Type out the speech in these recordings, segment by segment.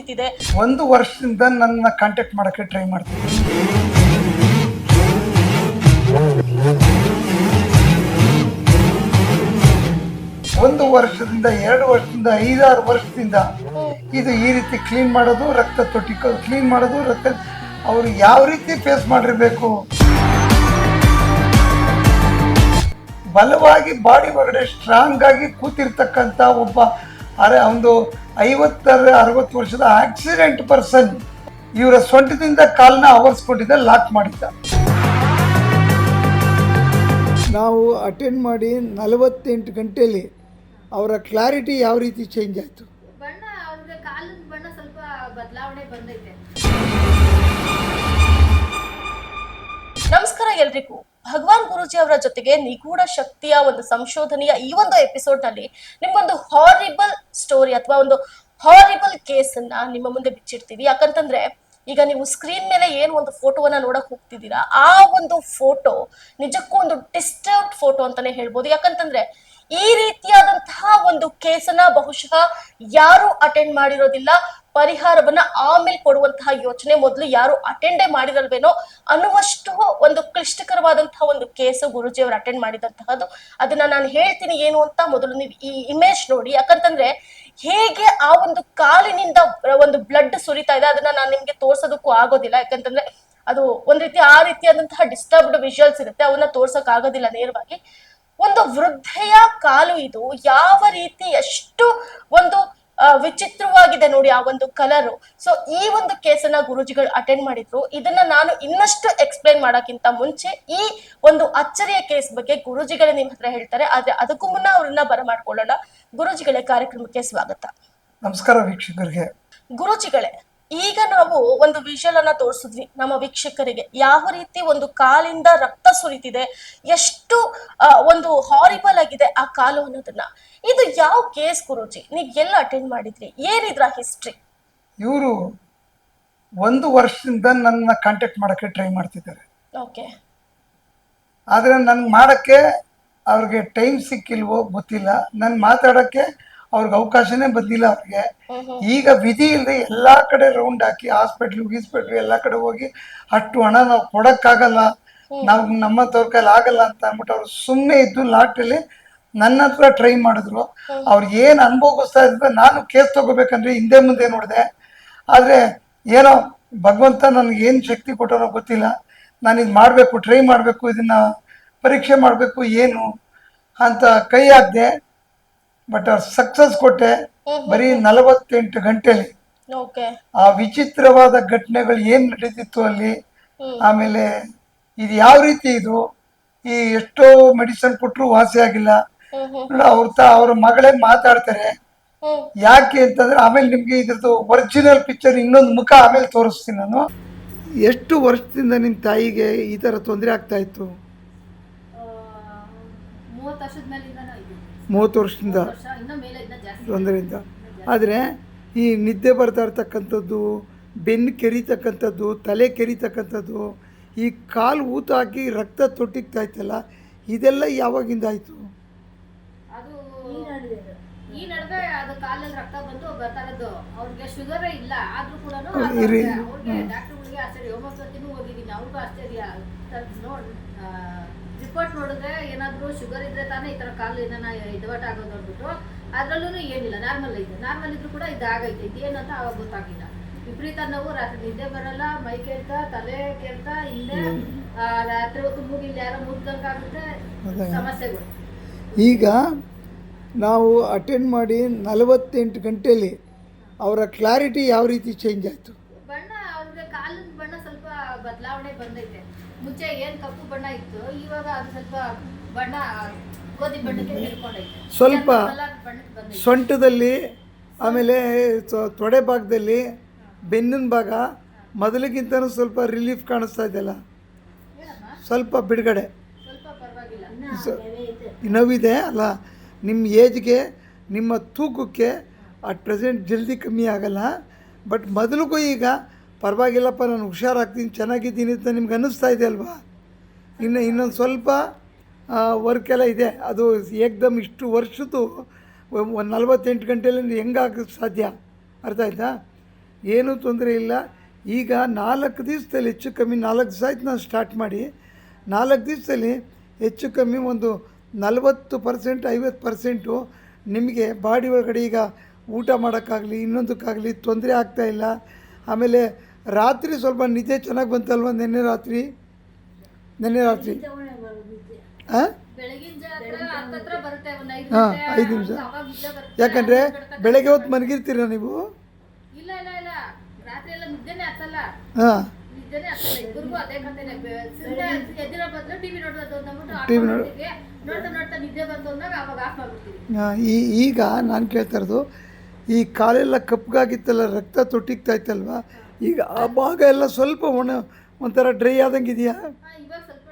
ಸುರಿತಿದೆ. 1 ವರ್ಷದಿಂದ ನನ್ನ ಕಾಂಟ್ಯಾಕ್ಟ್ ಮಾಡೋಕ್ಕೆ ಟ್ರೈ ಮಾಡ್ತೀನಿ. ಒಂದು ವರ್ಷದಿಂದ 2 ವರ್ಷದಿಂದ 5-6 ವರ್ಷದಿಂದ ಇದು ಈ ರೀತಿ ಕ್ಲೀನ್ ಮಾಡೋದು, ರಕ್ತ ತೊಟ್ಟಿಕೋದು, ಕ್ಲೀನ್ ಮಾಡೋದು, ರಕ್ತ ಅವರು ಯಾವ ರೀತಿ ಫೇಸ್ ಮಾಡಿರಬೇಕು. ಬಲವಾಗಿ ಬಾಡಿ ಒಳಗಡೆ ಸ್ಟ್ರಾಂಗ್ ಆಗಿ ಕೂತಿರ್ತಕ್ಕಂಥ ಒಬ್ಬ ಒಂದು 50-60 ವರ್ಷದ ಆಕ್ಸಿಡೆಂಟ್ ಪರ್ಸನ್ ಇವರ ಸೊಂಟದಿಂದ ಕಾಲನ್ನ ಆವರಿಸ್ಕೊಂಡಿದ್ದ, ಲಾಕ್ ಮಾಡಿದ್ದ. ನಾವು ಅಟೆಂಡ್ ಮಾಡಿ 48 ಗಂಟೆಯಲ್ಲಿ ಅವರ ಕ್ಲಾರಿಟಿ ಯಾವ ರೀತಿ ಚೇಂಜ್ ಆಯಿತು. ಬಣ್ಣ ಅವ್ರಿಗೆ ಕಾಲಿನ ಬಣ್ಣ ಸ್ವಲ್ಪ ಬದಲಾವಣೆ ಬಂದೈತೆ. ನಮಸ್ಕಾರ ಎಲ್ರಿಗೂ. ಭಗವಾನ್ ಗುರೂಜಿ ಅವರ ಜೊತೆಗೆ ನಿಗೂಢ ಶಕ್ತಿಯ ಒಂದು ಸಂಶೋಧನೆಯ ಈ ಒಂದು ಎಪಿಸೋಡ್ ನಲ್ಲಿ ನಿಮ್ಗೊಂದು ಹಾರಿಬಲ್ ಸ್ಟೋರಿ ಅಥವಾ ಒಂದು ಹಾರಿಬಲ್ ಕೇಸ್ ಅನ್ನ ನಿಮ್ಮ ಮುಂದೆ ಬಿಚ್ಚಿಡ್ತೀವಿ. ಯಾಕಂತಂದ್ರೆ ಈಗ ನೀವು ಸ್ಕ್ರೀನ್ ಮೇಲೆ ಏನು ಒಂದು ಫೋಟೋವನ್ನ ನೋಡಕ್ ಹೋಗ್ತಿದ್ದೀರಾ, ಆ ಒಂದು ಫೋಟೋ ನಿಜಕ್ಕೂ ಒಂದು ಡಿಸ್ಟರ್ಬ್ಡ್ ಫೋಟೋ ಅಂತಾನೆ ಹೇಳ್ಬೋದು. ಯಾಕಂತಂದ್ರೆ ಈ ರೀತಿಯಾದಂತಹ ಒಂದು ಕೇಸನ್ನ ಬಹುಶಃ ಯಾರು ಅಟೆಂಡ್ ಮಾಡಿರೋದಿಲ್ಲ, ಪರಿಹಾರವನ್ನ ಆಮೇಲೆ ಕೊಡುವಂತಹ ಯೋಚನೆ ಮೊದಲು ಯಾರು ಅಟೆಂಡೇ ಮಾಡಿರಲ್ವೇನೋ ಅನ್ನುವಷ್ಟು ಒಂದು ಕ್ಲಿಷ್ಟಕರವಾದಂತಹ ಒಂದು ಕೇಸು ಗುರೂಜಿ ಅವರು ಅಟೆಂಡ್ ಮಾಡಿದಂತಹದ್ದು. ಅದನ್ನ ನಾನು ಹೇಳ್ತೀನಿ ಏನು ಅಂತ, ಮೊದಲು ನೀವು ಈ ಇಮೇಜ್ ನೋಡಿ. ಯಾಕಂತಂದ್ರೆ ಹೇಗೆ ಆ ಒಂದು ಕಾಲಿನಿಂದ ಒಂದು ಬ್ಲಡ್ ಸುರಿತಾ ಇದೆ ಅದನ್ನ ನಾನು ನಿಮ್ಗೆ ತೋರ್ಸೋದಕ್ಕೂ ಆಗೋದಿಲ್ಲ. ಯಾಕಂತಂದ್ರೆ ಅದು ಒಂದ್ ರೀತಿ ಆ ರೀತಿಯಾದಂತಹ ಡಿಸ್ಟರ್ಬ್ಡ್ ವಿಜುವಲ್ಸ್ ಇರುತ್ತೆ, ಅವನ್ನ ತೋರ್ಸಕ್ ಆಗೋದಿಲ್ಲ ನೇರವಾಗಿ. ಒಂದು ವೃದ್ಧೆಯ ಕಾಲು ಇದು ಯಾವ ರೀತಿ ಎಷ್ಟು ಒಂದು ವಿಚಿತ್ರವಾಗಿದೆ ನೋಡಿ ಆ ಒಂದು ಕಲರು. ಸೊ ಈ ಒಂದು ಕೇಸನ್ನ ಗುರೂಜಿಗಳು ಅಟೆಂಡ್ ಮಾಡಿದ್ರು. ಇದನ್ನ ನಾನು ಇನ್ನಷ್ಟು ಎಕ್ಸ್ಪ್ಲೈನ್ ಮಾಡೋಕ್ಕಿಂತ ಮುಂಚೆ ಈ ಒಂದು ಅಚ್ಚರಿಯ ಕೇಸ್ ಬಗ್ಗೆ ಗುರೂಜಿಗಳೇ ನಿಮ್ ಹತ್ರ ಹೇಳ್ತಾರೆ. ಆದ್ರೆ ಅದಕ್ಕೂ ಮುನ್ನ ಅವ್ರನ್ನ ಬರಮಾಡ್ಕೊಳ್ಳೋಣ. ಗುರೂಜಿಗಳೇ, ಕಾರ್ಯಕ್ರಮಕ್ಕೆ ಸ್ವಾಗತ. ನಮಸ್ಕಾರ ವೀಕ್ಷಕರಿಗೆ. ಗುರೂಜಿಗಳೇ, ಈಗ ನಾವು ಒಂದು ವಿಷುವಲ್ ಅನ್ನ ತೋರಿಸಿದ್ವಿ ನಮ್ಮ ವೀಕ್ಷಕರಿಗೆ, ಯಾವ ರೀತಿ ಒಂದು ಕಾಲಿಂದ ರಕ್ತ ಸುರಿತಿದೆ, ಎಷ್ಟು ಒಂದು ಹಾರಿಬಲ್ ಆಗಿದೆ ಆ ಕಾಲು ಅನ್ನೋದನ್ನ. ಇದು ಯಾವ ಕೇಸ್ ಗುರೂಜಿ? ನೀವ್ ಎಲ್ಲ ಅಟೆಂಡ್ ಮಾಡಿದ್ರಿ? ಏನಿದ್ರ ಹಿಸ್ಟ್ರಿ? ಇವರು 1 ವರ್ಷದಿಂದ ನನ್ನ ಕಾಂಟ್ಯಾಕ್ಟ್ ಮಾಡೋಕ್ಕೆ ಟ್ರೈ ಮಾಡ್ತಿದ್ದಾರೆ. ಓಕೆ. ಆದರೆ ನನ್ಗೆ ಮಾಡೋಕ್ಕೆ ಅವ್ರಿಗೆ ಟೈಮ್ ಸಿಕ್ಕಿಲ್ವೋ ಗೊತ್ತಿಲ್ಲ, ನಾನು ಮಾತಾಡೋಕ್ಕೆ ಅವ್ರಿಗೆ ಅವಕಾಶನೇ ಬಂದಿಲ್ಲ ಅವ್ರಿಗೆ. ಈಗ ವಿಧಿ ಇಲ್ಲದೆ ಎಲ್ಲ ಕಡೆ ರೌಂಡ್ ಹಾಕಿ ಹಾಸ್ಪಿಟ್ಲು ಎಲ್ಲ ಕಡೆ ಹೋಗಿ ಅಷ್ಟು ಹಣ ನಾವು ಕೊಡೋಕ್ಕಾಗಲ್ಲ, ನಾವು ನಮ್ಮ ಕೈಲಿ ಆಗಲ್ಲ ಅಂತ ಅಂದ್ಬಿಟ್ಟು ಅವ್ರು ಸುಮ್ಮನೆ ಇದ್ದು ಲಾಟಲ್ಲಿ ನನ್ನ ಹತ್ರ ಟ್ರೈ ಮಾಡಿದ್ರು. ಅವ್ರಿಗೆ ಏನು ಅನುಭವಿಸ್ತಾ ಇದ್ರೆ ನಾನು ಕೇಸ್ ತಗೋಬೇಕಂದ್ರೆ ಹಿಂದೆ ಮುಂದೆ ನೋಡಿದೆ. ಆದರೆ ಏನೋ ಭಗವಂತ ನನಗೆ ಏನು ಶಕ್ತಿ ಕೊಟ್ಟನೋ ಗೊತ್ತಿಲ್ಲ, ನಾನು ಇದು ಮಾಡಬೇಕು, ಟ್ರೈ ಮಾಡಬೇಕು, ಇದನ್ನು ಪರೀಕ್ಷೆ ಮಾಡಬೇಕು ಏನು ಅಂತ ಕೈ ಹಾಕಿದೆ. ಬಟ್ ಅವ್ರು ಸಕ್ಸಸ್ ಕೊಟ್ಟೆ ಬರೀ 48 ಗಂಟೆಲಿ. ಆ ವಿಚಿತ್ರವಾದ ಘಟನೆಗಳು ಏನ್ ನಡೀತಿತ್ತು ಅಲ್ಲಿ, ಆಮೇಲೆ ಇದು ಯಾವ ರೀತಿ ಇದು, ಈ ಎಷ್ಟೋ ಮೆಡಿಸಿನ್ ಕೊಟ್ಟರು ವಾಸಿ ಆಗಿಲ್ಲ. ಅವ್ರ ಮಗಳೇ ಮಾತಾಡ್ತಾರೆ. ಯಾಕೆ ಅಂತಂದ್ರೆ ಆಮೇಲೆ ನಿಮ್ಗೆ ಇದ್ರದ್ದು ಒರಿಜಿನಲ್ ಪಿಕ್ಚರ್ ಇನ್ನೊಂದು ಮುಖ ಆಮೇಲೆ ತೋರಿಸ್ತೀನಿ ನಾನು. ಎಷ್ಟು ವರ್ಷದಿಂದ ನಿಮ್ಮ ತಾಯಿಗೆ ಈ ತರ ತೊಂದರೆ ಆಗ್ತಾ ಇತ್ತು? 30 ವರ್ಷದಿಂದ ತೊಂದರೆಯಿಂದ. ಆದರೆ ಈ ನಿದ್ದೆ ಬರ್ತಾ ಇರ್ತಕ್ಕಂಥದ್ದು, ಬೆನ್ನು ಕೆರಿತಕ್ಕಂಥದ್ದು, ತಲೆ ಕೆರಿತಕ್ಕಂಥದ್ದು, ಈ ಕಾಲು ಊತ ಹಾಕಿ ರಕ್ತ ತೊಟ್ಟಿಗ್ತಾ ಇತ್ತಲ್ಲ, ಇದೆಲ್ಲ ಯಾವಾಗಿಂದ ಆಯಿತು? ಅದು ಈ ನಡುವೆ ಅದು ಕಾಲಲ್ಲಿ ರಕ್ತ ಬಂದು ಬರ್ತಾ ಇರೋದು. ಅವ್ರಿಗೆ ಶುಗರೇ ಇಲ್ಲ, ಆದ್ರೂ ಕೂಡ ಡಾಕ್ಟರ್ಗಳಿಗೆ ಆಶ್ಚರ್ಯ. ಹೋಮಿಯೋಪತಿನೂ ಹೋಗಿದ್ದೀನಿ, ಅವ್ರಿಗೂ ಆಶ್ಚರ್ಯ. ರಿಪೋರ್ಟ್ ನೋಡಿದ್ರೆ ಏನಾದರೂ ಶುಗರ್ ಇದ್ರೆ ತಾನೇ ಈ ಥರ ಕಾಲು ಏನಾನ ಎಡವಟ್ ಆಗೋದು ಅಂದ್ಬಿಟ್ಟು. ಅದರಲ್ಲೂ ಏನಿಲ್ಲ, ನಾರ್ಮಲ್ ಇದೆ. ನಾರ್ಮಲ್ ಇದ್ರೂ ಕೂಡ ಇದಾಗೈತೆ. ಇದೇನಂತ ಅವಾಗ ಗೊತ್ತಾಗಿಲ್ಲ. ವಿಪರೀತ ನೋವು, ರಾತ್ರಿ ನಿದ್ದೆ ಬರಲ್ಲ, ಮೈ ಕೇಳ್ತಾ, ತಲೆ ಕೇಳ್ತಾ, ಹಿಂದೆ ರಾತ್ರಿ ಹೊತ್ತು ಮೂಗಿಲ್ಲ ಯಾರೋ ಮುಗ್ದಂಗಾಗುತ್ತೆ, ಸಮಸ್ಯೆಗಳು. ಈಗ ನಾವು ಅಟೆಂಡ್ ಮಾಡಿ 48 ಗಂಟೆಯಲ್ಲಿ ಅವರ ಕ್ಲಾರಿಟಿ ಯಾವ ರೀತಿ ಚೇಂಜ್ ಆಯಿತು? ಬಣ್ಣ ಅವ್ರಿಗೆ ಕಾಲಿನ ಬಣ್ಣ ಸ್ವಲ್ಪ ಬದಲಾವಣೆ ಬಂದೈತೆ. ಮುಂಚೆ ಏನು ಕಪ್ಪು ಬಣ್ಣ ಇತ್ತು, ಇವಾಗ ಅದು ಸ್ವಲ್ಪ ಬಣ್ಣ ಗೋಧಿ ಬಣ್ಣಕ್ಕೆ ತಿಳ್ಕೊಂಡೈತೆ. ಸ್ವಲ್ಪ ಸೊಂಟದಲ್ಲಿ, ಆಮೇಲೆ ತೊಡೆ ಭಾಗದಲ್ಲಿ, ಬೆನ್ನಿನ ಭಾಗ ಮೊದಲಿಗಿಂತನೂ ಸ್ವಲ್ಪ ರಿಲೀಫ್ ಕಾಣಿಸ್ತಾ ಇದೆಯಲ್ಲ, ಸ್ವಲ್ಪ ಬಿಡುಗಡೆ, ಸ್ವಲ್ಪ ಪರವಾಗಿಲ್ಲ, ನೋವಿದೆ ಅಲ್ಲ. ನಿಮ್ಮ ಏಜ್ಗೆ, ನಿಮ್ಮ ತೂಕಕ್ಕೆ ಅಟ್ ಪ್ರೆಸೆಂಟ್ ಜಲ್ದಿ ಕಮ್ಮಿ ಆಗಲ್ಲ. ಬಟ್ ಮೊದಲಿಗೂ ಈಗ ಪರವಾಗಿಲ್ಲಪ್ಪ, ನಾನು ಹುಷಾರಾಗ್ತೀನಿ, ಚೆನ್ನಾಗಿದ್ದೀನಿ ಅಂತ ನಿಮ್ಗೆ ಅನ್ನಿಸ್ತಾ ಇದೆ ಅಲ್ವಾ? ಇನ್ನೊಂದು ಸ್ವಲ್ಪ ವರ್ಕೆಲ್ಲ ಇದೆ. ಅದು ಏಕ್ದಮ್ ಇಷ್ಟು ವರ್ಷದ್ದು 48 ಗಂಟೆಯಲ್ಲಿ ಹೆಂಗಾಗೋಕ್ಕೆ ಸಾಧ್ಯ? ಅರ್ಥ ಆಯ್ತಾ? ಏನೂ ತೊಂದರೆ ಇಲ್ಲ. ಈಗ 4 ದಿವಸದಲ್ಲಿ ಹೆಚ್ಚು ಕಮ್ಮಿ 4 ದಿವಸ ಆಯ್ತು ನಾನು ಸ್ಟಾರ್ಟ್ ಮಾಡಿ. 4 ದಿವಸದಲ್ಲಿ ಹೆಚ್ಚು ಕಮ್ಮಿ ಒಂದು 40% 50% ನಿಮಗೆ ಬಾಡಿ ಒಳಗಡೆ ಈಗ ಊಟ ಮಾಡೋಕ್ಕಾಗಲಿ ಇನ್ನೊಂದಕ್ಕಾಗಲಿ ತೊಂದರೆ ಆಗ್ತಾಯಿಲ್ಲ. ಆಮೇಲೆ ರಾತ್ರಿ ಸ್ವಲ್ಪ ನಿದ್ದೆ ಚೆನ್ನಾಗಿ ಬಂತಲ್ವ ನಿನ್ನೆ ರಾತ್ರಿ ಹಾಂ ಬೆಳಗಿನ ಜಾವ ಹತ್ತತ್ರ ಬರುತ್ತೆ, ಒಂದು 5 ಹಾಂ ಗಂಟೆ 5 ನಿಮಿಷ. ಅವಾಗ ನಿದ್ದೆ ಬರುತ್ತೆ. ಯಾಕಂದರೆ ಬೆಳಗ್ಗೆ ಹೊತ್ತು ಮಲಗಿರ್ತೀರ ನೀವು? ಇಲ್ಲ ಇಲ್ಲ ಇಲ್ಲ, ರಾತ್ರಿ ಎಲ್ಲ ನಿದ್ದೆನೆ ಹತ್ತಲ್ಲ, ಹಾಂ ನಿದ್ದೆನೆ ಹತ್ತಲ್ಲ. ಇಬ್ಬರಿಗೂ ಅದೇ ಕಥೆನೆ. ಎದ್ದಿರೋ ಬದಲು ಟಿವಿ ನೋಡೋದು ಅಂದ್ಬಿಟ್ಟು TV ನೋಡ್ತಾ ನೋಡ್ತಾ ನಿದ್ದೆ ಬಂತು ಅಂದಾಗ ಅವಾಗ ಆಫ್ ಮಾಡ್ಬಿಡ್ತೀವಿ. ಈಗ ನಾನು ಕೇಳ್ತಾ ಇರೋದು, ಈ ಕಾಲೆಲ್ಲ ಕಪ್ಪಗಾಗಿತ್ತಲ್ಲ, ರಕ್ತ ತೊಟ್ಟಿಗ್ತಾ ಇತ್ತಲ್ವ, ಈಗ ಆ ಭಾಗ ಎಲ್ಲ ಸ್ವಲ್ಪ ಒಂಥರ ಡ್ರೈ ಆದಂಗೆ ಇದೆಯಾ? ಇವಾಗ ಸ್ವಲ್ಪ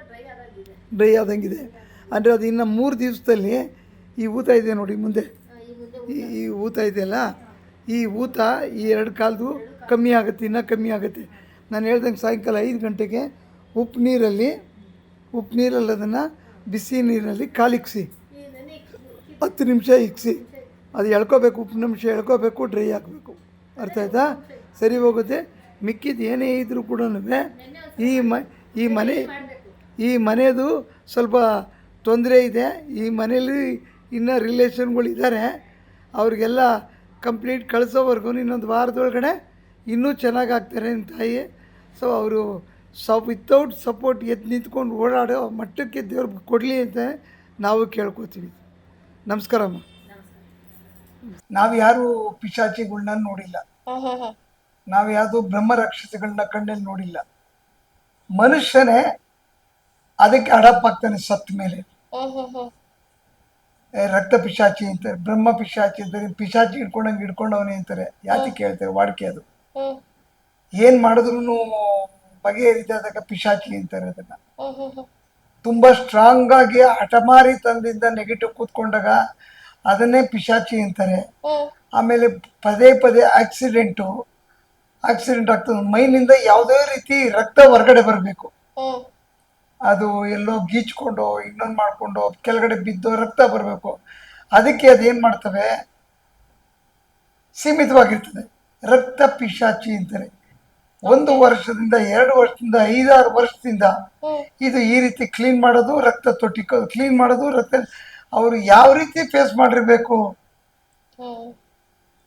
ಡ್ರೈ ಆದಂಗಿದೆ ಅಂದರೆ ಅದು ಇನ್ನು 3 ದಿವಸದಲ್ಲಿ ಈ ಊತ ಇದೆ ನೋಡಿ ಮುಂದೆ, ಈ ಊತ ಇದೆಯಲ್ಲ, ಈ ಊತ ಈ 2 ಕಾಲದು ಕಮ್ಮಿ ಆಗುತ್ತೆ, ಇನ್ನೂ ಕಮ್ಮಿ ಆಗುತ್ತೆ. ನಾನು ಹೇಳ್ದಂಗೆ ಸಾಯಂಕಾಲ 5 ಗಂಟೆಗೆ ಉಪ್ಪು ನೀರಲ್ಲಿ ಅದನ್ನು ಬಿಸಿ ನೀರಿನಲ್ಲಿ ಕಾಲಿಕ್ಸಿ 10 ನಿಮಿಷ ಇಕ್ಸಿ, ಅದು ಎಳ್ಕೋಬೇಕು, ಉಪ್ಪು ನಿಮಿಷ ಎಳ್ಕೋಬೇಕು, ಡ್ರೈ ಆಗಬೇಕು. ಅರ್ಥ ಆಯ್ತಾ? ಸರಿ ಹೋಗುತ್ತೆ. ಮಿಕ್ಕಿದ್ದು ಏನೇ ಇದ್ದರೂ ಕೂಡ ಈ ಮನೆಯದು ಸ್ವಲ್ಪ ತೊಂದರೆ ಇದೆ. ಈ ಮನೇಲಿ ಇನ್ನೂ ರಿಲೇಷನ್ಗಳಿದ್ದಾರೆ, ಅವ್ರಿಗೆಲ್ಲ ಕಂಪ್ಲೀಟ್ ಕಳಿಸೋವರೆಗೂ ಇನ್ನೊಂದು ವಾರದೊಳಗಡೆ ಇನ್ನೂ ಚೆನ್ನಾಗಾಗ್ತಾರೆ ನಿಮ್ಮ ತಾಯಿ. ಸೊ ಅವರು ವಿತೌಟ್ ಸಪೋರ್ಟ್ ಎದ್ದು ನಿಂತ್ಕೊಂಡು ಓಡಾಡೋ ಮಟ್ಟಕ್ಕೆ ದೇವ್ರು ಕೊಡಲಿ ಅಂತ ನಾವು ಕೇಳ್ಕೊತೀವಿ. ನಮಸ್ಕಾರಮ್ಮ. ನಾವು ಯಾರು ಪಿಶಾಚಿಗಳನ್ನ ನೋಡಿಲ್ಲ, ನಾವು ಯಾವುದು ಬ್ರಹ್ಮ ರಾಕ್ಷಸಗಳನ್ನ ಕಣ್ಣಲ್ಲಿ ನೋಡಿಲ್ಲ. ಮನುಷ್ಯನೇ ಅದಕ್ಕೆ ಅಡಪ್ ಆಗ್ತಾನೆ ಸತ್ತ ಮೇಲೆ. ರಕ್ತ ಪಿಶಾಚಿ ಅಂತಾರೆ, ಬ್ರಹ್ಮ ಪಿಶಾಚಿ ಅಂತಾರೆ, ಪಿಶಾಚಿ ಹಿಡ್ಕೊಂಡವನೇ ಅಂತಾರೆ. ಯಾತಕ್ಕೆ ಹೇಳ್ತಾರೆ? ವಾಡಿಕೆ ಅದು. ಏನ್ ಮಾಡಿದ್ರು ಬಗೆಹರಿದಾಗ ಪಿಶಾಚಿ ಅಂತಾರೆ ಅದನ್ನ. ತುಂಬಾ ಸ್ಟ್ರಾಂಗ್ ಆಗಿ ಹಠಮಾರಿ ತಂದಿಂದ ನೆಗೆಟಿವ್ ಕೂತ್ಕೊಂಡಾಗ ಅದನ್ನೇ ಪಿಶಾಚಿ ಅಂತಾರೆ. ಆಮೇಲೆ ಪದೇ ಪದೇ ಆಕ್ಸಿಡೆಂಟ್ ಆಗ್ತದೆ. ಮೈನಿಂದ ಯಾವುದೇ ರೀತಿ ರಕ್ತ ಹೊರಗಡೆ ಬರಬೇಕು, ಅದು ಎಲ್ಲೋ ಗೀಚ್ಕೊಂಡು ಇನ್ನೊಂದು ಮಾಡ್ಕೊಂಡು ಕೆಳಗಡೆ ಬಿದ್ದು ರಕ್ತ ಬರಬೇಕು. ಅದಕ್ಕೆ ಅದೇನು ಮಾಡ್ತವೆ, ಸೀಮಿತವಾಗಿರ್ತದೆ. ರಕ್ತ ಪಿಶಾಚಿ ಅಂತಾರೆ. 1 ವರ್ಷದಿಂದ 2 ವರ್ಷದಿಂದ 5-6 ವರ್ಷದಿಂದ ಇದು ಈ ರೀತಿ ಕ್ಲೀನ್ ಮಾಡೋದು, ರಕ್ತ ತೊಟ್ಟಿಕೋದು, ಕ್ಲೀನ್ ಮಾಡೋದು, ರಕ್ತ ಅವರು ಯಾವ ರೀತಿ ಫೇಸ್ ಮಾಡಿರ್ಬೇಕು.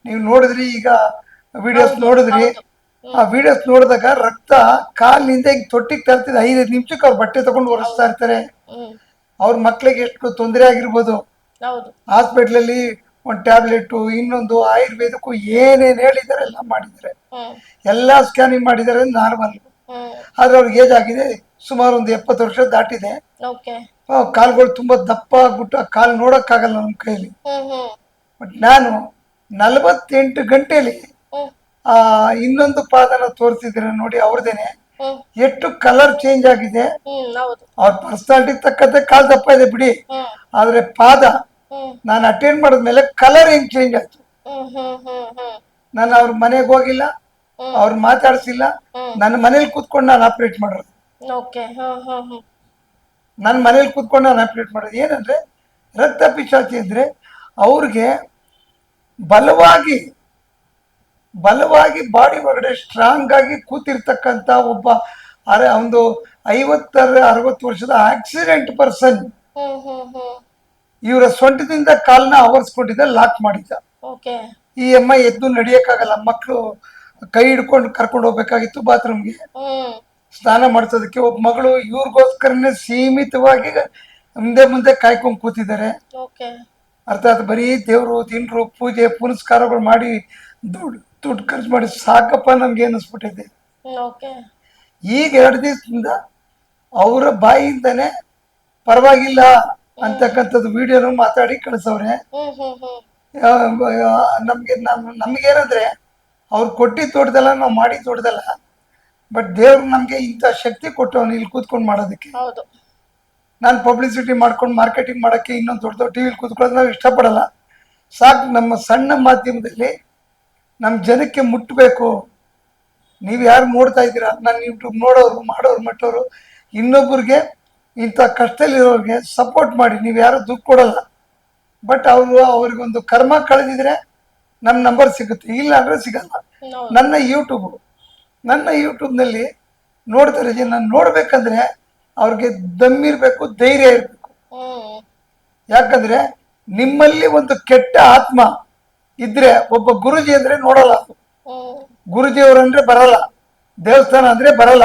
ನೀವು ನೋಡಿದ್ರಿ, ಈಗ ವಿಡಿಯೋಸ್ ನೋಡಿದ್ರಿ. ಆ ವಿಡಿಯೋಸ್ ನೋಡಿದಾಗ ರಕ್ತ ಕಾಲಿನಿಂದ ಈಗ ತೊಟ್ಟಿಗೆ ತರ್ತಿದೆ. 5 ನಿಮಿಷಕ್ಕೆ ಅವ್ರು ಬಟ್ಟೆ ತಗೊಂಡು ಒರೆಸ್ತಾ ಇರ್ತಾರೆ. ಅವ್ರ ಮಕ್ಳಿಗೆ ಎಷ್ಟು ತೊಂದರೆ ಆಗಿರ್ಬೋದು. ಹಾಸ್ಪಿಟ್ಲಲ್ಲಿ ಒಂದು ಟ್ಯಾಬ್ಲೆಟ್, ಇನ್ನೊಂದು ಆಯುರ್ವೇದಕ್ಕೂ ಏನೇನು ಹೇಳಿದ್ದಾರೆ ಎಲ್ಲ ಮಾಡಿದ್ದಾರೆ, ಎಲ್ಲ ಸ್ಕ್ಯಾನಿಂಗ್ ಮಾಡಿದ್ದಾರೆ, ನಾರ್ಮಲ್. ಆದ್ರೆ ಅವ್ರಿಗೆ ಏಜ್ ಆಗಿದೆ, ಸುಮಾರು ಒಂದು 70 ವರ್ಷ ದಾಟಿದೆ. ಕಾಲ್ಗಳು ತುಂಬಾ ದಪ್ಪ ಆಗ್ಬಿಟ್ಟು ಆ ಕಾಲು ನೋಡಕ್ಕಾಗಲ್ಲ ನಮ್ಮ ಕೈಲಿ. ಬಟ್ ನಾನು 48 ಗಂಟೆಲಿ ಇನ್ನೊಂದು ಪಾದನ ತೋರಿಸಿದ್ರೆ ನೋಡಿ, ಅವ್ರದೇನೆ ಎಷ್ಟು ಕಲರ್ ಚೇಂಜ್ ಆಗಿದೆ. ಅವ್ರ ಪರ್ಸನಾಲಿಟಿ ತಕ್ಕಂತೆ ಕಾಲ್ ದಪ್ಪ ಇದೆ ಬಿಡಿ, ಆದ್ರೆ ಪಾದ ನಾನು ಅಟೆಂಡ್ ಮಾಡಿದ್ಮೇಲೆ ಕಲರ್ ಹೆಂಗ್ ಚೇಂಜ್ ಆಯ್ತು. ನಾನು ಅವ್ರ ಮನೆಗೆ ಹೋಗಿಲ್ಲ, ಅವ್ರ ಮಾತಾಡ್ಸಿಲ್ಲ, ನನ್ನ ಮನೇಲಿ ಕೂತ್ಕೊಂಡು ನಾನು ಆಪರೇಟ್ ಮಾಡೋದು. ನನ್ನ ಮನೇಲಿ ಕೂತ್ಕೊಂಡು ನಾನು ಆಪರೇಟ್ ಮಾಡೋದು. ಏನಂದ್ರೆ ರಕ್ತ ಪಿಶಾಚಿ ಅಂದ್ರೆ ಅವ್ರಿಗೆ ಬಲವಾಗಿ ಬಾಡಿ ಒಳಗಡೆ ಸ್ಟ್ರಾಂಗ್ ಆಗಿ ಕೂತಿರ್ತಕ್ಕಂಥ ಒಬ್ಬ ಒಂದು 50-60 ವರ್ಷದ ಆಕ್ಸಿಡೆಂಟ್ ಪರ್ಸನ್ ಇವರ ಸೊಂಟದಿಂದ ಕಾಲ್ನ ಆವರಿಸ್ಕೊಂಡಿದ್ದ, ಲಾಕ್ ಮಾಡಿದ್ದ. ಈ ಅಮ್ಮ ಎದ್ದು ನಡೆಯಕ್ಕಾಗಲ್ಲ, ಮಕ್ಕಳು ಕೈ ಹಿಡ್ಕೊಂಡು ಕರ್ಕೊಂಡು ಹೋಗ್ಬೇಕಾಗಿತ್ತು ಬಾತ್ರೂಮ್ಗೆ, ಸ್ನಾನ ಮಾಡಿಸೋದಕ್ಕೆ. ಒಬ್ಬ ಮಗಳು ಇವ್ರಿಗೋಸ್ಕರನೇ ಸೀಮಿತವಾಗಿ ಮುಂದೆ ಕಾಯ್ಕೊಂಡು ಕೂತಿದ್ದಾರೆ. ಅರ್ಥಾತ್ ಬರೀ ದೇವರು ತಿಂಡ್ರು ಪೂಜೆ ಪುನಸ್ಕಾರಗಳು ಮಾಡಿ ದುಡ್ಡು ಖರ್ಚು ಮಾಡಿ ಸಾಕಪ್ಪ ನಮ್ಗೆ ಅನ್ನಿಸ್ಬಿಟ್ಟಿದೆ. ಈಗ 2 ದಿವಸದಿಂದ ಅವರ ಬಾಯಿಂದನೇ ಪರವಾಗಿಲ್ಲ ಅಂತಕ್ಕಂಥದ್ದು ವಿಡಿಯೋನು ಮಾತಾಡಿ ಕಳಿಸವ್ರೆ. ನಮ್ಗೇನಂದ್ರೆ ಅವ್ರು ಕೊಟ್ಟಿದ್ದು ದೊಡ್ಡದಲ್ಲ, ನಾವು ಮಾಡಿ ದೊಡ್ಡದಲ್ಲ. ಬಟ್ ದೇವ್ರು ನಮ್ಗೆ ಇಂಥ ಶಕ್ತಿ ಕೊಟ್ಟವನು ಇಲ್ಲಿ ಕೂತ್ಕೊಂಡು ಮಾಡೋದಕ್ಕೆ. ನಾನು ಪಬ್ಲಿಸಿಟಿ ಮಾಡ್ಕೊಂಡು ಮಾರ್ಕೆಟಿಂಗ್ ಮಾಡೋಕ್ಕೆ ಇನ್ನೊಂದು ದೊಡ್ಡ ಟಿವಿಲಿ ಕೂತ್ಕೊಳ್ಳೋದು ನಾವು ಇಷ್ಟಪಡಲ್ಲ. ಸಾಕು ನಮ್ಮ ಸಣ್ಣ ಮಾಧ್ಯಮದಲ್ಲಿ ನಮ್ಮ ಜನಕ್ಕೆ ಮುಟ್ಟಬೇಕು. ನೀವು ಯಾರು ನೋಡ್ತಾ ಇದ್ದೀರಾ, ನಾನು ಯೂಟ್ಯೂಬ್ ನೋಡೋರು ಮಾಡೋರು ಮಟ್ಟೋರು ಇನ್ನೊಬ್ಬರಿಗೆ ಇಂಥ ಕಷ್ಟದಲ್ಲಿರೋರಿಗೆ ಸಪೋರ್ಟ್ ಮಾಡಿ. ನೀವು ಯಾರು ದುಡ್ಡು ಕೊಡಲ್ಲ, ಬಟ್ ಅವ್ರಿಗೊಂದು ಕರ್ಮ ಕಳೆದಿದ್ರೆ ನಮ್ಮ ನಂಬರ್ ಸಿಗುತ್ತೆ, ಇಲ್ಲ ಅಂದರೆ ಸಿಗಲ್ಲ. ಹೌದು. ನನ್ನ ಯೂಟ್ಯೂಬ್ನಲ್ಲಿ ನೋಡ್ತಾರೆ ಜನ. ನಾನು ನೋಡ್ಬೇಕಂದ್ರೆ ಅವ್ರಿಗೆ ದಮ್ಮಿರ್ಬೇಕು, ಧೈರ್ಯ ಇರಬೇಕು. ಹ್ಮ್ ಯಾಕಂದ್ರೆ ನಿಮ್ಮಲ್ಲಿ ಒಂದು ಕೆಟ್ಟ ಆತ್ಮ ಇದ್ರೆ ಒಬ್ಬ ಗುರುಜಿ ಅಂದ್ರೆ ನೋಡಲ್ಲ. ಹ್ಮ್ ಗುರುಜಿಯವರಂದ್ರೆ ಬರಲ್ಲ, ದೇವಸ್ಥಾನ ಅಂದ್ರೆ ಬರಲ್ಲ.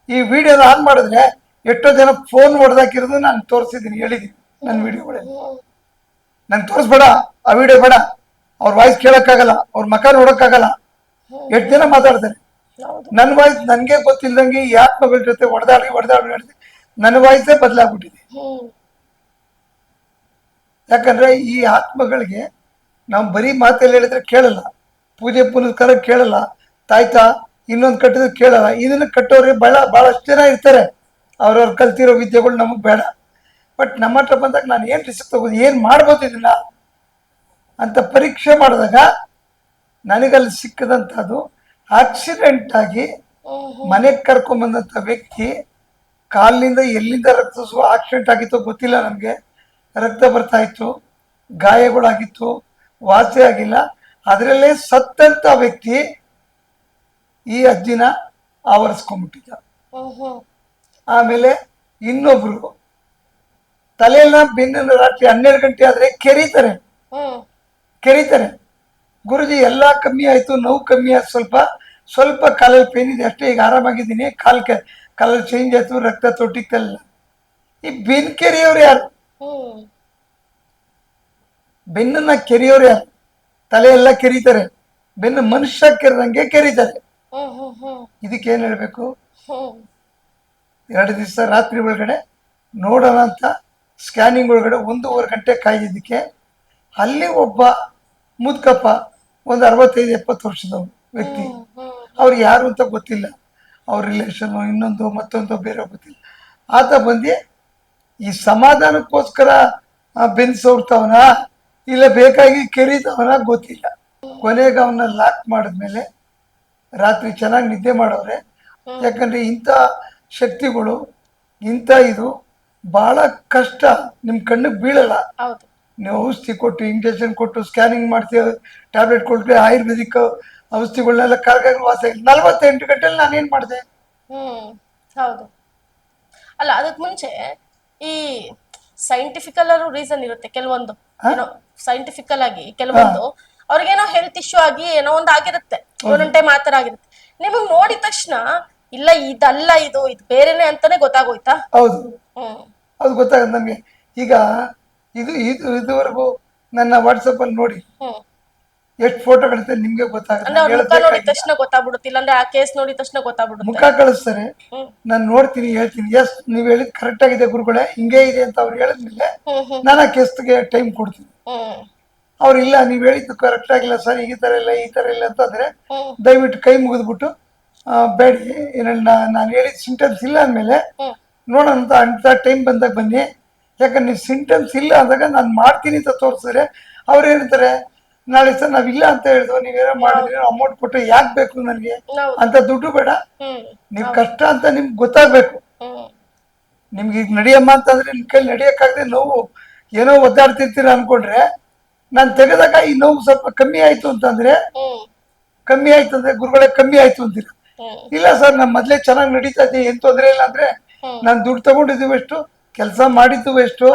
ಈ ವಿಡಿಯೋನ ಆನ್ ಮಾಡಿದ್ರೆ ಎಷ್ಟೋ ಜನ ಫೋನ್ ಹೊಡೆದಾಕಿರೋದು ನಾನು ತೋರಿಸಿದ್ದೀನಿ, ಹೇಳಿದ್ದೀನಿ ನನ್ನ ವಿಡಿಯೋಗಳಲ್ಲಿ. ಹ್ಮ್ ನಂಗೆ ತೋರಿಸ್ಬೇಡ, ಆ ವಿಡಿಯೋ ಬೇಡ, ಅವ್ರ ವಾಯ್ಸ್ ಕೇಳಕ್ಕಾಗಲ್ಲ, ಅವ್ರ ಮಕ ನೋಡಕ್ಕಾಗಲ್ಲ. ಎಷ್ಟು ಜನ ಮಾತಾಡ್ತಾರೆ. ಹೌದು. ನನ್ನ ವಾಯ್ಸ್ ನನಗೆ ಗೊತ್ತಿಲ್ದಂಗೆ ಈ ಆತ್ಮಗಳ ಜೊತೆ ಹೊಡೆದಾಡಿ ನನ್ನ ವಾಯ್ಸೇ ಬದಲಾಗ್ಬಿಟ್ಟಿದೆ. ಹ್ಮ್ ಯಾಕಂದ್ರೆ ಈ ಆತ್ಮಗಳಿಗೆ ನಾವು ಬರೀ ಮಾತಲ್ಲಿ ಹೇಳಿದ್ರೆ ಕೇಳಲ್ಲ, ಪೂಜೆ ಪುನಸ್ಕಾರ ಕೇಳಲ್ಲ, ತಾಯ್ತಾ ಇನ್ನೊಂದು ಕಟ್ಟಿದ್ರೆ ಕೇಳಲ್ಲ. ಇದನ್ನ ಕಟ್ಟೋರಿಗೆ ಬಹಳಷ್ಟು ಜನ ಇರ್ತಾರೆ. ಅವ್ರವ್ರು ಕಲ್ತಿರೋ ವಿದ್ಯೆಗಳು ನಮಗೆ ಬೇಡ. ಬಟ್ ನಮ್ಮ ಹತ್ರ ಬಂದಾಗ ನಾನು ಏನು ರಿಸ್ಕ್ ತಗೋದು, ಏನು ಮಾಡ್ಬೋದು ಇದನ್ನ ಅಂತ ಪರೀಕ್ಷೆ ಮಾಡಿದಾಗ ನನಗಲ್ಲಿ ಸಿಕ್ಕದಂಥದ್ದು ಆಕ್ಸಿಡೆಂಟ್ ಆಗಿ ಮನೆಗೆ ಕರ್ಕೊಂಬಂದಂಥ ವ್ಯಕ್ತಿ ಕಾಲಿನಿಂದ ಎಲ್ಲಿಂದ ರಕ್ತ ಆಕ್ಸಿಡೆಂಟ್ ಆಗಿತ್ತೋ ಗೊತ್ತಿಲ್ಲ ನನಗೆ. ರಕ್ತ ಬರ್ತಾ ಇತ್ತು, ಗಾಯಗಳಾಗಿತ್ತು, ವಾಸಿ ಆಗಿಲ್ಲ. ಅದರಲ್ಲೇ ಸತ್ತಂತ ವ್ಯಕ್ತಿ ಈ ಅಜ್ಜಿನ ಆವರಿಸ್ಕೊಂಡ್ಬಿಟ್ಟಿದ್ದ. ಆಮೇಲೆ ಇನ್ನೊಬ್ರು ತಲೆಯನ್ನ ಬೆನ್ನ ರಾತ್ರಿ 12 ಗಂಟೆ ಆದ್ರೆ ಕೆರೀತಾರೆ. ಗುರುಜಿ ಎಲ್ಲ ಕಮ್ಮಿ ಆಯ್ತು, ನೋವು ಕಮ್ಮಿ ಆಯ್ತು, ಸ್ವಲ್ಪ ಕಾಲಲ್ಲಿ ಪೇನ್ ಇದೆ ಅಷ್ಟೇ, ಈಗ ಆರಾಮಾಗಿದ್ದೀನಿ, ಕಾಲಲ್ಲಿ ಚೇಂಜ್ ಆಯ್ತು, ರಕ್ತ ತೊಟ್ಟಿತ್ತಲ್ಲ. ಈ ಬೆನ್ನು ಕೆರೆಯೋರು ಯಾರು? ಬೆನ್ನನ್ನ ಕೆರೆಯೋರು ಯಾರು? ತಲೆ ಎಲ್ಲ ಕೆರೀತಾರೆ, ಬೆನ್ನು ಮನುಷ್ಯ ಕೆರೆದಂಗೆ ಕೆರೀತಾರೆ. ಇದಕ್ಕೇನು ಹೇಳ್ಬೇಕು? 2 ದಿವಸ ರಾತ್ರಿ ಒಳಗಡೆ ನೋಡೋಣ ಅಂತ ಸ್ಕ್ಯಾನಿಂಗ್ ಒಳಗಡೆ 1.5 ಗಂಟೆ ಕಾಯ್ದಿದ್ದಕ್ಕೆ ಅಲ್ಲಿ ಒಬ್ಬ ಮುದ್ಕಪ್ಪ, ಒಂದು 65-70 ವರ್ಷದವ್ರು ವ್ಯಕ್ತಿ, ಅವ್ರು ಯಾರು ಅಂತ ಗೊತ್ತಿಲ್ಲ, ಅವ್ರ ರಿಲೇಷನ್ನು ಇನ್ನೊಂದು ಮತ್ತೊಂದು ಬೇರೆ ಗೊತ್ತಿಲ್ಲ. ಆತ ಬಂದು ಈ ಸಮಾಧಾನಕ್ಕೋಸ್ಕರ ಬೆನ್ಸೋರ್ತಾವನ ಇಲ್ಲ ಬೇಕಾಗಿ ಕೆರೀತವನ ಗೊತ್ತಿಲ್ಲ. ಕೊನೆಗೆ ಅವನ್ನ ಲಾಕ್ ಮಾಡಿದ್ಮೇಲೆ ರಾತ್ರಿ ಚೆನ್ನಾಗಿ ನಿದ್ದೆ ಮಾಡೋರೆ. ಯಾಕಂದ್ರೆ ಇಂಥ ಶಕ್ತಿಗಳು, ಇದು ಬಹಳ ಕಷ್ಟ, ನಿಮ್ ಕಣ್ಣಿಗೆ ಬೀಳಲ್ಲ. ನೀವು ಔಷಧಿ ಕೊಟ್ಟು, ಇಂಜೆಕ್ಷನ್ ಕೊಟ್ಟು, ಸ್ಕ್ಯಾನಿಂಗ್ ಮಾಡ್ತೀವಿ, ಟ್ಯಾಬ್ಲೆಟ್ ಕೊಟ್ಟರೆ ಆಯುರ್ವೇದಿಕ್ ಔಷಧಿಗಳನ್ನೆಲ್ಲ ಕರಗಾಗಿ ವಾಸ 48 ಗಂಟೆಲಿ ನಾನೇನ್ ಮಾಡಿದೆ? ಹೌದು. ಅಲ್ಲ, ಅದಕ್ ಮುಂಚೆ ಈ ಸೈಂಟಿಫಿಕಲ್ ರೀಸನ್ ಇರುತ್ತೆ ಕೆಲವೊಂದು. ಏನೋ ಸೈಂಟಿಫಿಕಲ್ ಆಗಿ ಕೆಲವೊಂದು ಅವ್ರಿಗೇನೋ ಹೆಲ್ತ್ ಇಶ್ಯೂ ಆಗಿ ಏನೋ ಒಂದು ಆಗಿರುತ್ತೆ, ಒಂದೊಂದ್ ಟೈಮ್ ಆತರ ಆಗಿರುತ್ತೆ. ನಿಮಗ್ ನೋಡಿದ ತಕ್ಷಣ ಇಲ್ಲ ಇದಲ್ಲ, ಇದು ಬೇರೆನೆ ಅಂತಾನೆ ಗೊತ್ತಾಗೋಯ್ತಾ? ಹೌದು, ಅದು ಗೊತ್ತಾಗುತ್ತೆ ನಮ್ಗೆ. ಈಗ ಇದುವರೆಗೂ ನನ್ನ ವಾಟ್ಸಪ್ ಅಲ್ಲಿ ನೋಡಿ ಎಷ್ಟು ಫೋಟೋಗಳಿರುತ್ತೆ ನಿಮ್ಗೆ ಗೊತ್ತಾಗುತ್ತೆ. ನೋಡಿದ ತಕ್ಷಣ ಗೊತ್ತಾಗ್ಬಿಡುತ್ತೆ, ಇಲ್ಲಾಂದ್ರೆ ಆ ಕೇಸ್ ನೋಡಿದ ತಕ್ಷಣ ಗೊತ್ತಾಗ್ಬಿಡುತ್ತೆ. ಮುಖ ಕಳಿಸ್ತಾರೆ, ನಾನು ನೋಡ್ತೀನಿ, ಹೇಳ್ತೀನಿ, ಎಸ್ ನೀವ್ ಹೇಳಿದ್ ಕರೆಕ್ಟ್ ಆಗಿದೆ ಗುರುಗಳೇ, ಹಿಂಗೆ ಇದೆ ಅಂತ ಅವ್ರು ಹೇಳಿದ್ಮೇಲೆ ನಾನು ಆ ಕೇಸ್ಗೆ ಟೈಮ್ ಕೊಡ್ತೀನಿ. ಅವ್ರು ಇಲ್ಲ ನೀವ್ ಹೇಳಿದ್ದು ಕರೆಕ್ಟ್ ಆಗಿಲ್ಲ ಸರ್, ಈ ತರ ಇಲ್ಲ ಅಂತಂದ್ರೆ ದಯವಿಟ್ಟು ಕೈ ಮುಗಿದ್ಬಿಟ್ಟು ಬೇಡಿ, ನಾನು ಹೇಳಿದ ಸಿಂಟಮ್ಸ್ ಇಲ್ಲ ಅಂದ್ಮೇಲೆ ನೋಡೋಣ ಅಂತ ಟೈಮ್ ಬಂದಾಗ ಬನ್ನಿ. ಯಾಕಂದ್ರೆ ನೀವು ಸಿಂಟಮ್ಸ್ ಇಲ್ಲ ಅಂದಾಗ ನಾನು ಮಾಡ್ತೀನಿ ಅಂತ ತೋರಿಸಿದ್ರೆ ಅವ್ರು ಹೇಳ್ತಾರೆ, ನಾಳೆ ಸರ್ ನಾವಿಲ್ಲ ಅಂತ ಹೇಳಿದ್ವು, ನೀವೇನೋ ಮಾಡಿದ್ರಿ, ಅಮೌಂಟ್ ಕೊಟ್ಟು ಯಾಕೆ ಬೇಕು ನನಗೆ ಅಂತ, ದುಡ್ಡು ಬೇಡ, ನೀವ್ ಕಷ್ಟ ಅಂತ ನಿಮ್ಗೆ ಗೊತ್ತಾಗ್ಬೇಕು. ನಿಮ್ಗೆ ಈಗ ನಡಿಯಮ್ಮ ಅಂತಂದ್ರೆ ನಿಮ್ ಕೈ ನಡಿಯಕ್ಕಾಗದೆ ನೋವು ಏನೋ ಒದ್ದಾಡ್ತಿರ್ತೀರ ಅನ್ಕೊಂಡ್ರೆ, ನಾನು ತೆಗೆದಾಗ ಈ ನೋವು ಸ್ವಲ್ಪ ಕಮ್ಮಿ ಆಯ್ತು ಅಂತಂದ್ರೆ ಗುರುಗಳೇ ಕಮ್ಮಿ ಆಯ್ತು ಅಂತೀರ. ಇಲ್ಲ ಸರ್ ನಮ್ಮ ಮೊದ್ಲೇ ಚೆನ್ನಾಗಿ ನಡೀತಾ ಇದೆ, ಏನ್ ತೊಂದ್ರೆ ಇಲ್ಲ ಅಂದ್ರೆ ನಾನು ದುಡ್ಡು ತಗೊಂಡಿದ್ದೀವಿ ಎಷ್ಟು, ಕೆಲಸ ಮಾಡಿದ್ದು ಎಷ್ಟು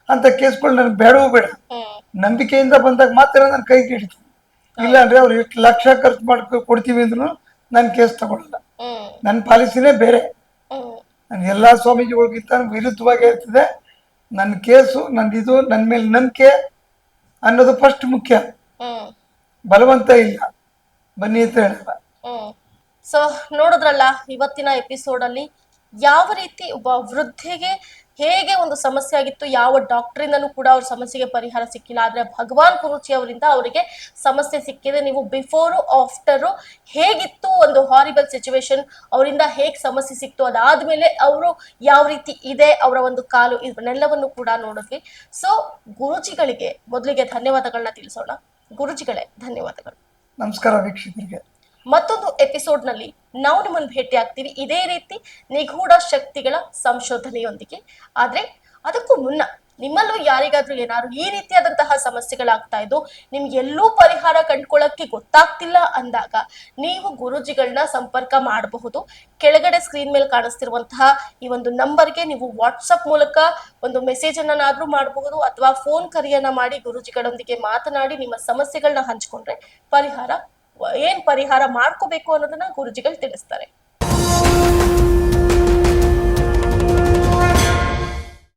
ಅಂತ ಕೇಸ್ಗಳು ನನ್ಗೆ ಬೇಡವೂ ಬೇಡ. ನಂಬಿಕೆಯಿಂದ ಬಂದಾಗ ಮಾತ್ರ ನಾನು ಕೈ ಹಿಡಿತೀನಿ. ಇಲ್ಲ ಅಂದ್ರೆ ಅವ್ರು ಎಷ್ಟು ಲಕ್ಷ ಖರ್ಚು ಕೊಡ್ತೀವಿ ಅಂದ್ರೂ ನಾನು ಕೇಸ್ ತಗೊಳ್ಳಲ್ಲ. ನನ್ನ ಪಾಲಿಸಿನೇ ಬೇರೆ. ನಾನು ಎಲ್ಲಾ ಸ್ವಾಮೀಜಿಗಳಿಗಿಂತ ವಿರುದ್ಧವಾಗಿ ಇರ್ತದೆ. ನನ್ನ ಕೇಸು, ನನ್ನ ಮೇಲೆ ನಂಬಿಕೆ ಅನ್ನೋದು ಫಸ್ಟ್ ಮುಖ್ಯ. ಬಲವಂತ ಇಲ್ಲ, ಬನ್ನಿ ಅಂತ ಹೇಳಲ್ಲ. ಸೊ ನೋಡಿದ್ರಲ್ಲ ಇವತ್ತಿನ ಎಪಿಸೋಡ್ ಅಲ್ಲಿ ಯಾವ ರೀತಿ ಒಬ್ಬ ವೃದ್ಧೆಗೆ ಹೇಗೆ ಒಂದು ಸಮಸ್ಯೆ ಆಗಿತ್ತು, ಯಾವ ಡಾಕ್ಟರಿಂದನೂ ಕೂಡ ಅವ್ರ ಸಮಸ್ಯೆಗೆ ಪರಿಹಾರ ಸಿಕ್ಕಿಲ್ಲ, ಆದ್ರೆ ಭಗವಾನ್ ಗುರೂಜಿ ಅವರಿಂದ ಅವರಿಗೆ ಸಮಸ್ಯೆ ಸಿಕ್ಕಿದೆ. ನೀವು ಬಿಫೋರು ಆಫ್ಟರು ಹೇಗಿತ್ತು ಒಂದು ಹಾರಿಬಲ್ ಸಿಚುವೇಶನ್, ಅವರಿಂದ ಹೇಗೆ ಸಮಸ್ಯೆ ಸಿಕ್ತು, ಅದಾದ್ಮೇಲೆ ಅವರು ಯಾವ ರೀತಿ ಇದೆ ಅವರ ಒಂದು ಕಾಲು, ಇದನ್ನೆಲ್ಲವನ್ನು ಕೂಡ ನೋಡಿದ್ವಿ. ಸೊ ಗುರೂಜಿಗಳಿಗೆ ಮೊದಲಿಗೆ ಧನ್ಯವಾದಗಳನ್ನ ತಿಳಿಸೋಣ. ಗುರೂಜಿಗಳೇ ಧನ್ಯವಾದಗಳು. ನಮಸ್ಕಾರ ವೀಕ್ಷಕರಿಗೆ. ಮತ್ತೊಂದು ಎಪಿಸೋಡ್ ನಲ್ಲಿ ನಾವು ನಿಮ್ಮನ್ನು ಭೇಟಿ ಆಗ್ತೀವಿ ಇದೇ ರೀತಿ ನಿಗೂಢ ಶಕ್ತಿಗಳ ಸಂಶೋಧನೆಯೊಂದಿಗೆ. ಆದ್ರೆ ಅದಕ್ಕೂ ಮುನ್ನ ನಿಮ್ಮಲ್ಲೂ ಯಾರಿಗಾದ್ರೂ ಏನಾದ್ರು ಈ ರೀತಿಯಾದಂತಹ ಸಮಸ್ಯೆಗಳಾಗ್ತಾ ಇದ್ದು ನಿಮ್ಗೆ ಎಲ್ಲೂ ಪರಿಹಾರ ಕಂಡ್ಕೊಳ್ಳಕ್ಕೆ ಗೊತ್ತಾಗ್ತಿಲ್ಲ ಅಂದಾಗ ನೀವು ಗುರುಜಿಗಳನ್ನ ಸಂಪರ್ಕ ಮಾಡಬಹುದು. ಕೆಳಗಡೆ ಸ್ಕ್ರೀನ್ ಮೇಲೆ ಕಾಣಿಸ್ತಿರುವಂತಹ ಈ ಒಂದು ನಂಬರ್ಗೆ ನೀವು ವಾಟ್ಸಪ್ ಮೂಲಕ ಒಂದು ಮೆಸೇಜ್ ಅನ್ನನಾದ್ರೂ ಮಾಡಬಹುದು ಅಥವಾ ಫೋನ್ ಕರೆಯನ್ನ ಮಾಡಿ ಗುರುಜಿಗಳೊಂದಿಗೆ ಮಾತನಾಡಿ ನಿಮ್ಮ ಸಮಸ್ಯೆಗಳನ್ನ ಹಂಚ್ಕೊಂಡ್ರೆ ಏನ್ ಪರಿಹಾರ ಮಾಡ್ಕೋಬೇಕು ಅನ್ನೋದನ್ನ ಗುರುಜಿಗಳು ತಿಳಿಸ್ತಾರೆ.